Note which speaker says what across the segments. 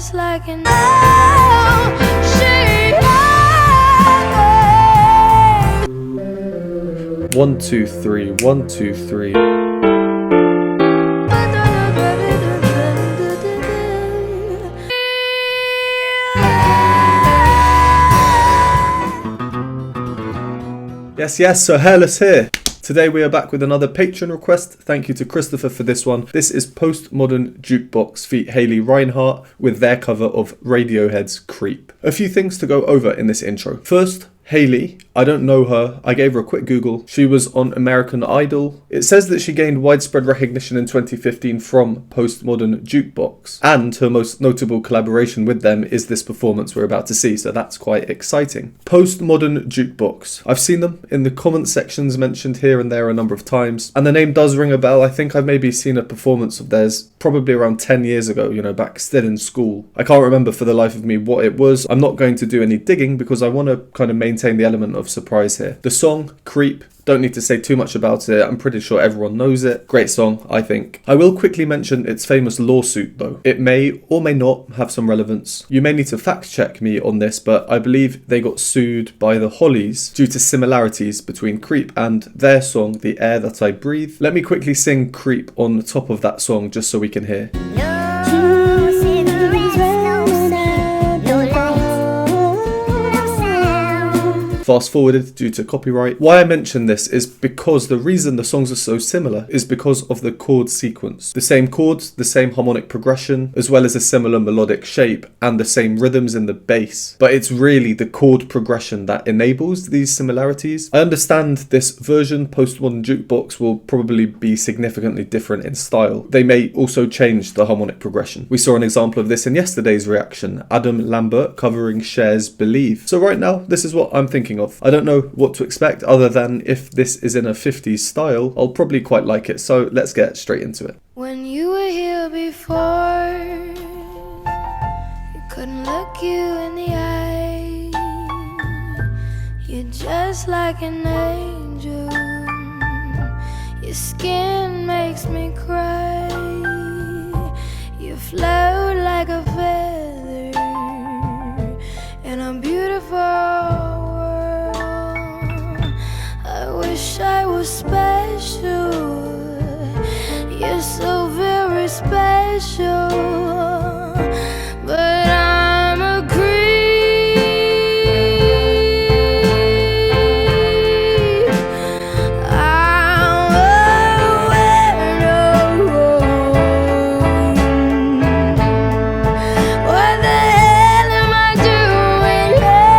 Speaker 1: just like an
Speaker 2: 1 2 3 1 2 3. Yes, so Hairless here. Today we are back with another Patreon request. Thank you to Christopher for this one. This is Postmodern Jukebox feat. Reinhart with their cover of Radiohead's Creep. A few things to go over in this intro. First, Hayley, I don't know her, I gave her a quick Google. She was on American Idol. It says that she gained widespread recognition in 2015 from Postmodern Jukebox, and her most notable collaboration with them is this performance we're about to see, so that's quite exciting. Postmodern Jukebox. I've seen them in the comment sections mentioned here and there a number of times, and the name does ring a bell. I think I've maybe seen a performance of theirs probably around 10 years ago, back still in school. I can't remember for the life of me what it was. I'm not going to do any digging because I want to kind of maintain the element of surprise here. The song, Creep, don't need to say too much about it. I'm pretty sure everyone knows it. Great song, I think. I will quickly mention its famous lawsuit though. It may or may not have some relevance. You may need to fact check me on this, but I believe they got sued by the Hollies due to similarities between Creep and their song, The Air That I Breathe. Let me quickly sing Creep on the top of that song just so we can hear. Fast forwarded due to copyright. Why I mention this is because the reason the songs are so similar is because of the chord sequence. The same chords, the same harmonic progression, as well as a similar melodic shape and the same rhythms in the bass. But it's really the chord progression that enables these similarities. I understand this version, Postmodern Jukebox, will probably be significantly different in style. They may also change the harmonic progression. We saw an example of this in yesterday's reaction, Adam Lambert covering Cher's Believe. So right now, this is what I'm thinking of. I don't know what to expect other than if this is in a 50s style, I'll probably quite like it, so let's get straight into it.
Speaker 1: When you were here before, you couldn't look you in the eye. You're just like an angel. Your skin makes me cry. You float like a feather in a beautiful world. I wish I was special. You're so very special, but I'm a creep. I'm a weirdo. What the hell am I doing here?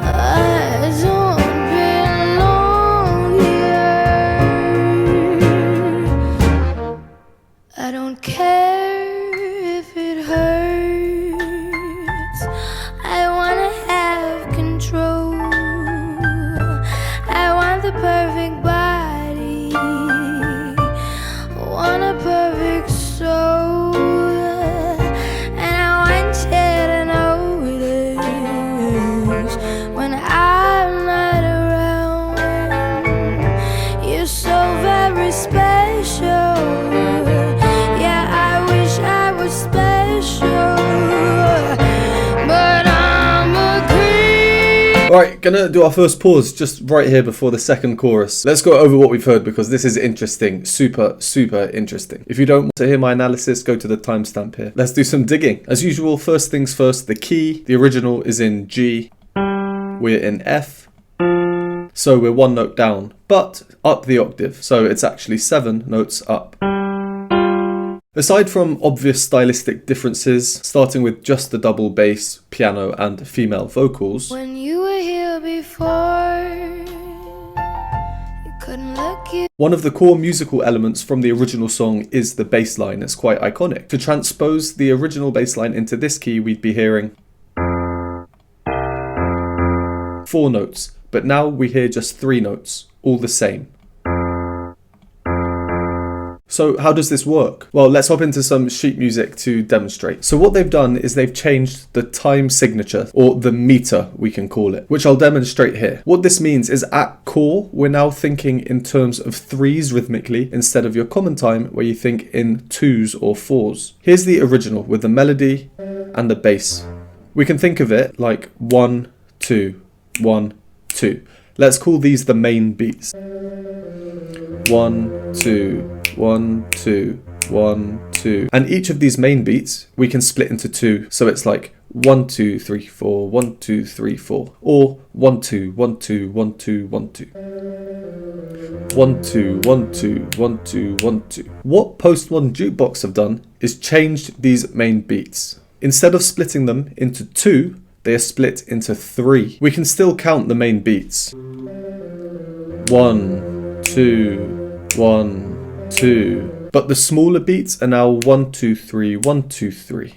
Speaker 1: I don't belong here. I don't care if it hurts. I wanna have control. I want the perfect body. Want a perfect soul. And I want you to notice when I'm not around. You're so very special. Yeah, I wish I was special, but I'm a creep.
Speaker 2: Alright, gonna do our first pause just right here before the second chorus. Let's go over what we've heard because this is interesting. Super interesting. If you don't want to hear my analysis, go to the timestamp here. Let's do some digging. As usual, first things first, the key. The original is in G. We're in F. So we're one note down, but up the octave. So it's actually 7 notes up. Aside from obvious stylistic differences, starting with just the double bass, piano and female vocals,
Speaker 1: When you were here before, you couldn't look you.
Speaker 2: one of the core musical elements from the original song is the bass line. It's quite iconic. To transpose the original bass line into this key, we'd be hearing 4 notes, but now we hear just 3 notes, all the same. So how does this work? Well, let's hop into some sheet music to demonstrate. So what they've done is they've changed the time signature, or the meter we can call it, which I'll demonstrate here. What this means is at core, we're now thinking in terms of threes rhythmically instead of your common time where you think in twos or fours. Here's the original with the melody and the bass. We can think of it like 1, 2, 1, 2. Let's call these the main beats. 1, 2, 1, 2, 1, 2. And each of these main beats we can split into two. So it's like 1, 2, 3, 4, 1, 2, 3, 4. Or 1, 2, 1, 2, 1, 2, 1, 2. 1, 2, 1, 2, 1, 2, 1, 2. What Postmodern Jukebox have done is changed these main beats. Instead of splitting them into two, they are split into three. We can still count the main beats. 1, 2, 1, 2. But the smaller beats are now 1, 2, 3, 1, 2, 3.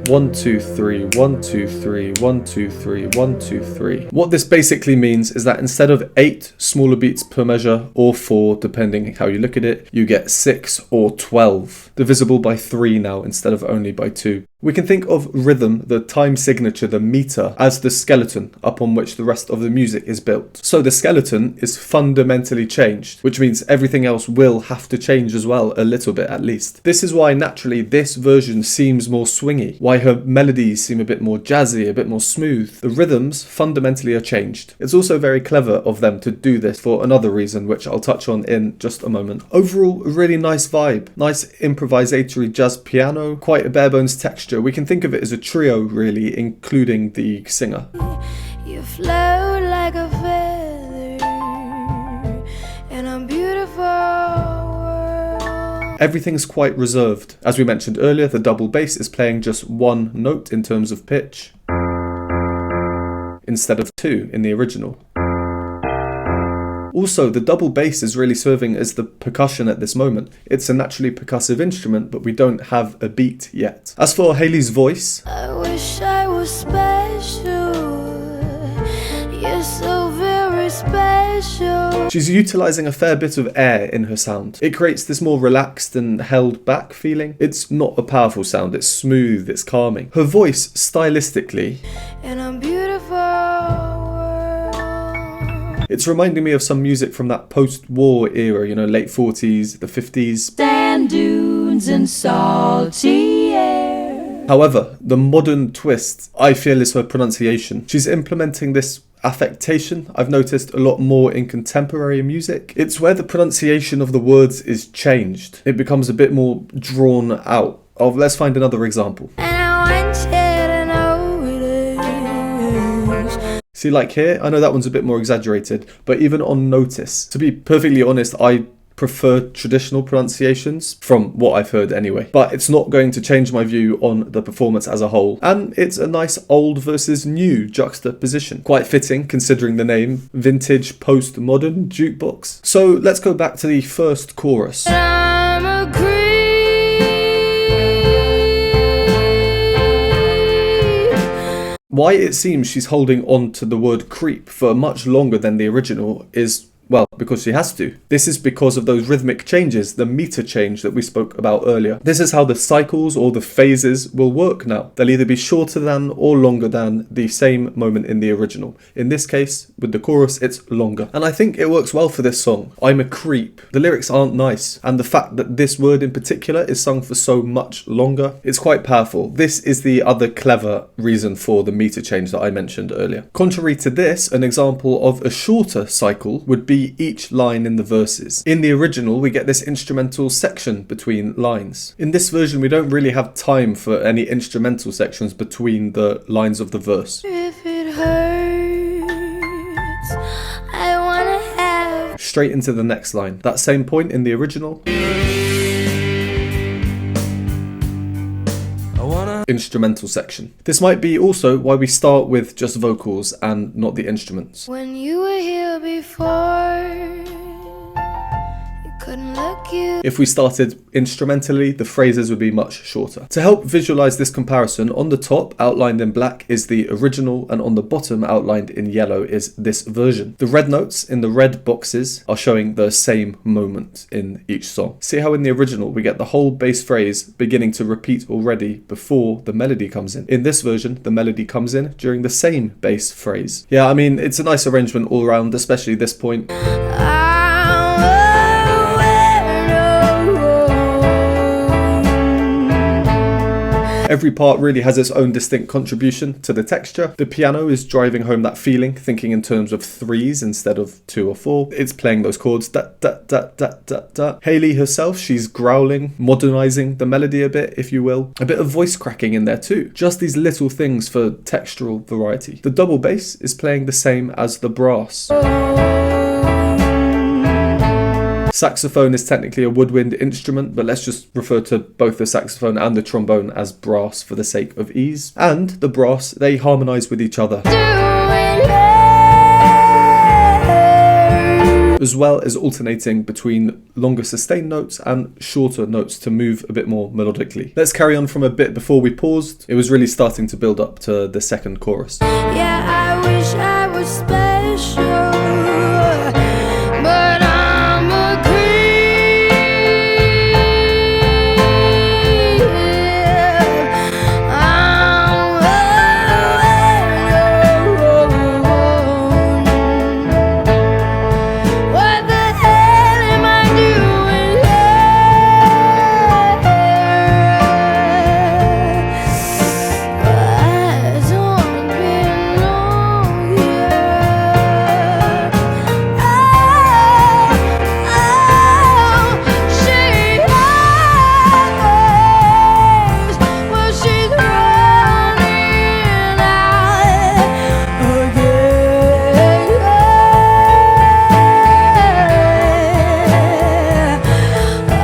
Speaker 2: 1, 2, 3, 1, 2, 3, 1, 2, 3, 1, 2, 3. What this basically means is that instead of 8 smaller beats per measure, or 4 depending how you look at it, you get 6 or 12, divisible by 3 now instead of only by 2. We can think of rhythm, the time signature, the meter, as the skeleton upon which the rest of the music is built. So the skeleton is fundamentally changed, which means everything else will have to change as well, a little bit at least. This is why naturally this version seems more swingy, why her melodies seem a bit more jazzy, a bit more smooth. The rhythms fundamentally are changed. It's also very clever of them to do this for another reason, which I'll touch on in just a moment. Overall, a really nice vibe. Nice improvisatory jazz piano, quite a bare bones texture. We can think of it as a trio really, including the singer.
Speaker 1: You float like a feather in a beautiful world.
Speaker 2: Everything's quite reserved. As we mentioned earlier, the double bass is playing just one note in terms of pitch, instead of 2 in the original. Also, the double bass is really serving as the percussion at this moment. It's a naturally percussive instrument, but we don't have a beat yet. As for Hayley's voice,
Speaker 1: I wish I was special. You're so very special.
Speaker 2: she's utilising a fair bit of air in her sound. It creates this more relaxed and held back feeling. It's not a powerful sound, it's smooth, it's calming. Her voice, stylistically,
Speaker 1: In a beautiful world.
Speaker 2: it's reminding me of some music from that post-war era, you know, late 40s, the 50s.
Speaker 3: Sand dunes and salty air.
Speaker 2: However, the modern twist, I feel, is her pronunciation. She's implementing this affectation I've noticed a lot more in contemporary music. It's where the pronunciation of the words is changed. It becomes a bit more drawn out. Oh, let's find another example.
Speaker 1: And I want you to know it is.
Speaker 2: See, like here, I know that one's a bit more exaggerated, but even on notice, to be perfectly honest, I prefer traditional pronunciations from what I've heard anyway. But it's not going to change my view on the performance as a whole. And it's a nice old versus new juxtaposition. Quite fitting considering the name, Vintage Postmodern Jukebox. So let's go back to the first chorus.
Speaker 1: I'm a creep.
Speaker 2: Why it seems she's holding on to the word creep for much longer than the original is, well, because she has to. This is because of those rhythmic changes, the meter change that we spoke about earlier. This is how the cycles or the phases will work now. They'll either be shorter than or longer than the same moment in the original. In this case, with the chorus, it's longer. And I think it works well for this song. I'm a creep. The lyrics aren't nice. And the fact that this word in particular is sung for so much longer, it's quite powerful. This is the other clever reason for the meter change that I mentioned earlier. Contrary to this, an example of a shorter cycle would be each line in the verses. In the original, we get this instrumental section between lines. In this version, we don't really have time for any instrumental sections between the lines of the verse.
Speaker 1: If it hurts, I wanna have.
Speaker 2: Straight into the next line. That same point in the original. Instrumental section. This might be also why we start with just vocals and not the instruments.
Speaker 1: When you were here before, you couldn't look you.
Speaker 2: If we started instrumentally, the phrases would be much shorter. To help visualize this comparison, on the top, outlined in black, is the original, and on the bottom, outlined in yellow, is this version. The red notes in the red boxes are showing the same moment in each song. See how in the original we get the whole bass phrase beginning to repeat already before the melody comes in. In this version, the melody comes in during the same bass phrase. Yeah, I mean, it's a nice arrangement all around, especially this point. Every part really has its own distinct contribution to the texture. The piano is driving home that feeling, thinking in terms of threes instead of 2 or 4. It's playing those chords, da da da da da da. Hayley herself, she's growling, modernizing the melody a bit, if you will. A bit of voice cracking in there too. Just these little things for textural variety. The double bass is playing the same as the brass. Saxophone is technically a woodwind instrument, but let's just refer to both the saxophone and the trombone as brass for the sake of ease. And the brass, they harmonise with each other, as well as alternating between longer sustained notes and shorter notes to move a bit more melodically. Let's carry on from a bit before we paused. It was really starting to build up to the second chorus.
Speaker 1: Yeah, I wish I was special, but I'm a creep. What the hell am I doing here? I don't belong here. She knows what she's running out again.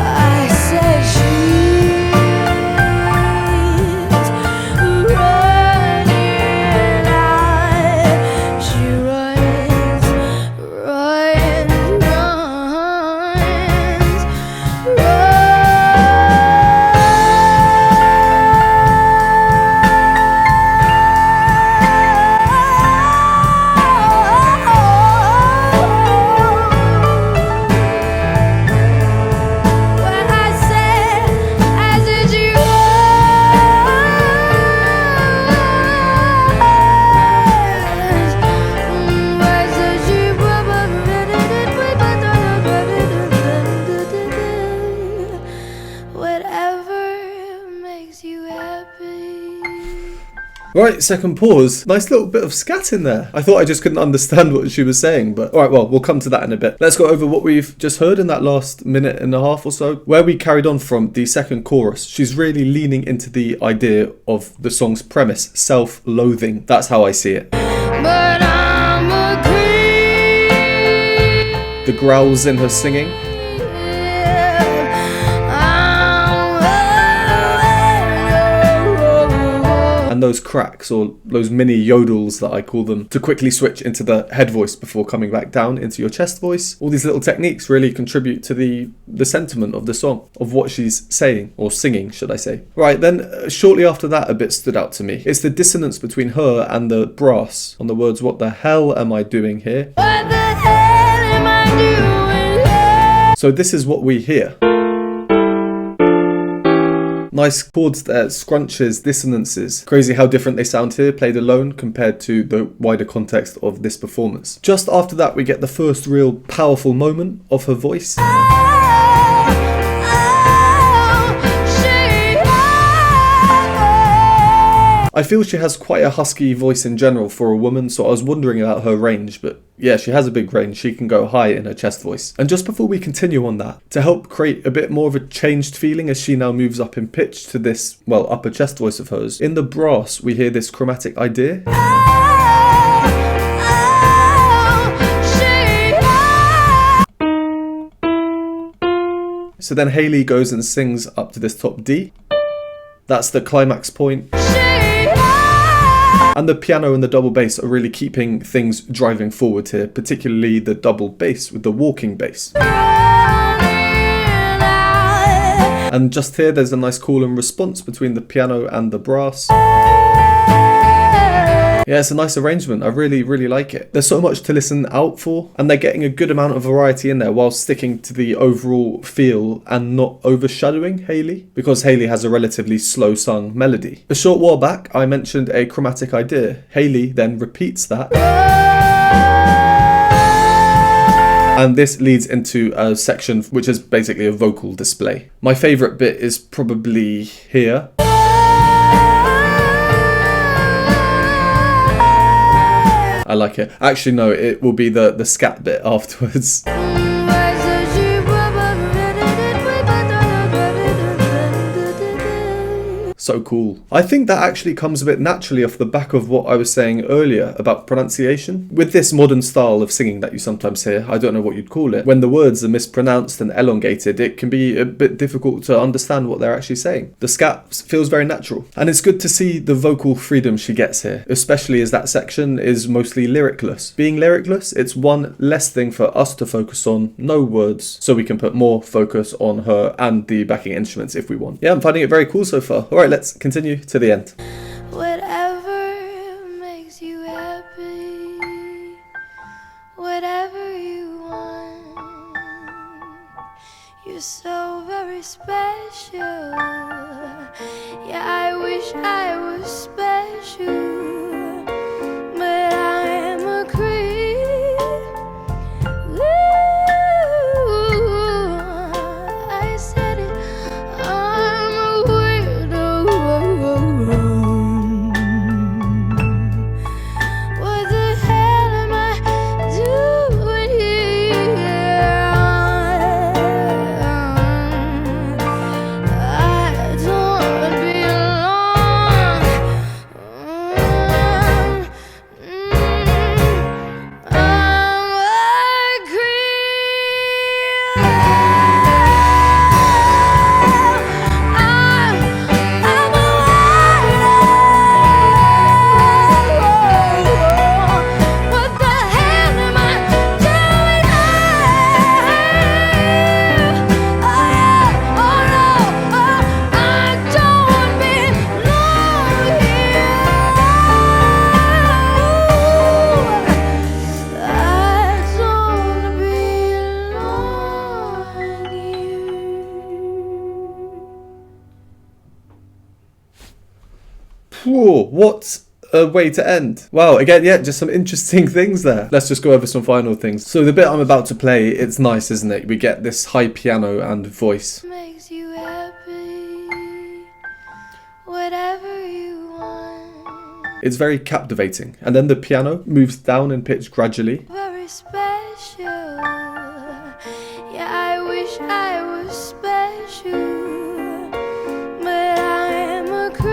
Speaker 1: I said she's running out. She runs, What I said, I said she whatever makes you happy.
Speaker 2: Right, second pause. Nice little bit of scat in there. I thought I just couldn't understand what she was saying, but alright, well, we'll come to that in a bit. Let's go over what we've just heard in that last minute and a half or so. Where we carried on from the second chorus, she's really leaning into the idea of the song's premise, self-loathing. That's how I see it.
Speaker 1: But I'm a creep.
Speaker 2: The growls in her singing, and those cracks, or those mini yodels that I call them, to quickly switch into the head voice before coming back down into your chest voice. All these little techniques really contribute to the sentiment of the song, of what she's saying, or singing, should I say. Right, then shortly after that, a bit stood out to me. It's the dissonance between her and the brass on the words, "What the hell am I doing here?"
Speaker 1: What the hell am I doing here?
Speaker 2: So this is what we hear. Nice chords there, scrunches, dissonances. Crazy how different they sound here, played alone, compared to the wider context of this performance. Just after that, we get the first real powerful moment of her voice. I feel she has quite a husky voice in general for a woman, so I was wondering about her range, but yeah, she has a big range. She can go high in her chest voice. And just before we continue on that, to help create a bit more of a changed feeling as she now moves up in pitch to this, well, upper chest voice of hers, in the brass we hear this chromatic idea. So then Hayley goes and sings up to this top D. That's the climax point. And the piano and the double bass are really keeping things driving forward here, particularly the double bass with the walking bass. And just here there's a nice call and response between the piano and the brass. Yeah, it's a nice arrangement. I really, really like it. There's so much to listen out for, and they're getting a good amount of variety in there while sticking to the overall feel and not overshadowing Hayley, because Hayley has a relatively slow sung melody. A short while back, I mentioned a chromatic idea. Hayley then repeats that. And this leads into a section which is basically a vocal display. My favourite bit is probably here. I like it. Actually, no, it will be the scat bit afterwards. So cool. I think that actually comes a bit naturally off the back of what I was saying earlier about pronunciation. With this modern style of singing that you sometimes hear, I don't know what you'd call it, when the words are mispronounced and elongated, it can be a bit difficult to understand what they're actually saying. The scat feels very natural. And it's good to see the vocal freedom she gets here, especially as that section is mostly lyricless. Being lyricless, it's one less thing for us to focus on, no words, so we can put more focus on her and the backing instruments if we want. Yeah, I'm finding it very cool so far. Alright, let's continue to the end.
Speaker 1: Whatever makes you happy, whatever you want, you're so very special. Yeah, I wish I was special, but I am a creep. Ooh, I said it, I'm a weirdo. What the hell am I doing here? I don't belong. I'm a creep. I'm a weirdo. What the hell am I doing here? Oh yeah, oh no, I don't belong here. I don't belong here.
Speaker 2: Whoa, what a way to end. Wow, again, yeah, just some interesting things there. Let's just go over some final things. So the bit I'm about to play, it's nice, isn't it? We get this high piano and voice.
Speaker 1: Makes you happy, whatever you want.
Speaker 2: It's very captivating. And then the piano moves down in pitch gradually.
Speaker 1: Very special. Yeah, I wish I was special, but I am a creep.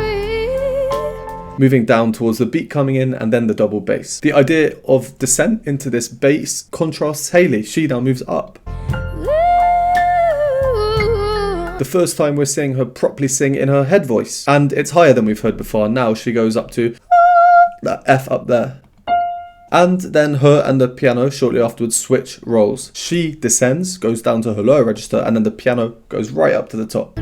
Speaker 2: Moving down towards the beat coming in and then the double bass. The idea of descent into this bass contrasts Hayley. She now moves up. The first time we're seeing her properly sing in her head voice. And it's higher than we've heard before. Now she goes up to that F up there. And then her and the piano shortly afterwards switch roles. She descends, goes down to her lower register, and then the piano goes right up to the top.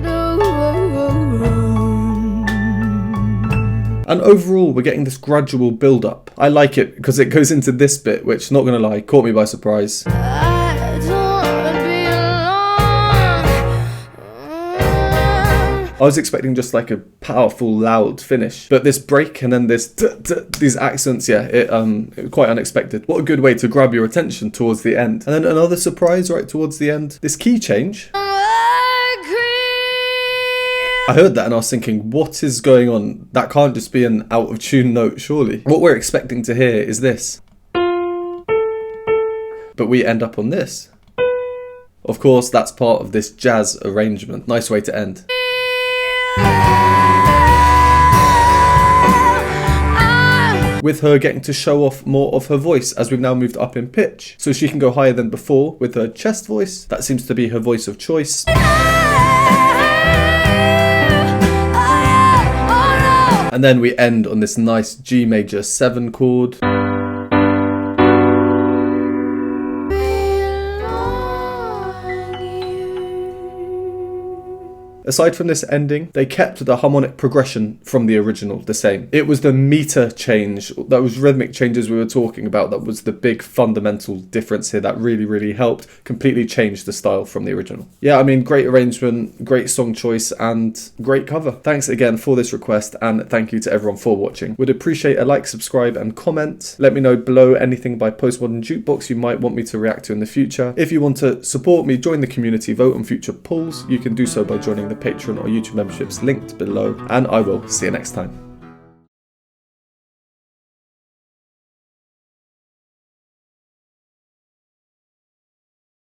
Speaker 2: And overall, we're getting this gradual build up. I like it because it goes into this bit, which, not gonna lie, caught me by surprise.
Speaker 1: I don't belong.
Speaker 2: I was expecting just like a powerful, loud finish, but this break and then this these accents, yeah, it was quite unexpected. What a good way to grab your attention towards the end. And then another surprise right towards the end. This key change. I heard that and I was thinking, what is going on? That can't just be an out of tune note, surely. What we're expecting to hear is this. But we end up on this. Of course, that's part of this jazz arrangement. Nice way to end. With her getting to show off more of her voice as we've now moved up in pitch. So she can go higher than before with her chest voice. That seems to be her voice of choice. And then we end on this nice G major 7 chord. Aside from this ending, they kept the harmonic progression from the original the same. It was the meter change, those rhythmic changes we were talking about, that was the big fundamental difference here that really helped completely change the style from the original. Yeah, I mean, great arrangement, great song choice, and great cover. Thanks again for this request, and thank you to everyone for watching. Would appreciate a like, subscribe, and comment. Let me know below anything by Postmodern Jukebox you might want me to react to in the future. If you want to support me, join the community, vote on future polls, you can do so by joining the Patreon or YouTube memberships linked below, and I will see you next time.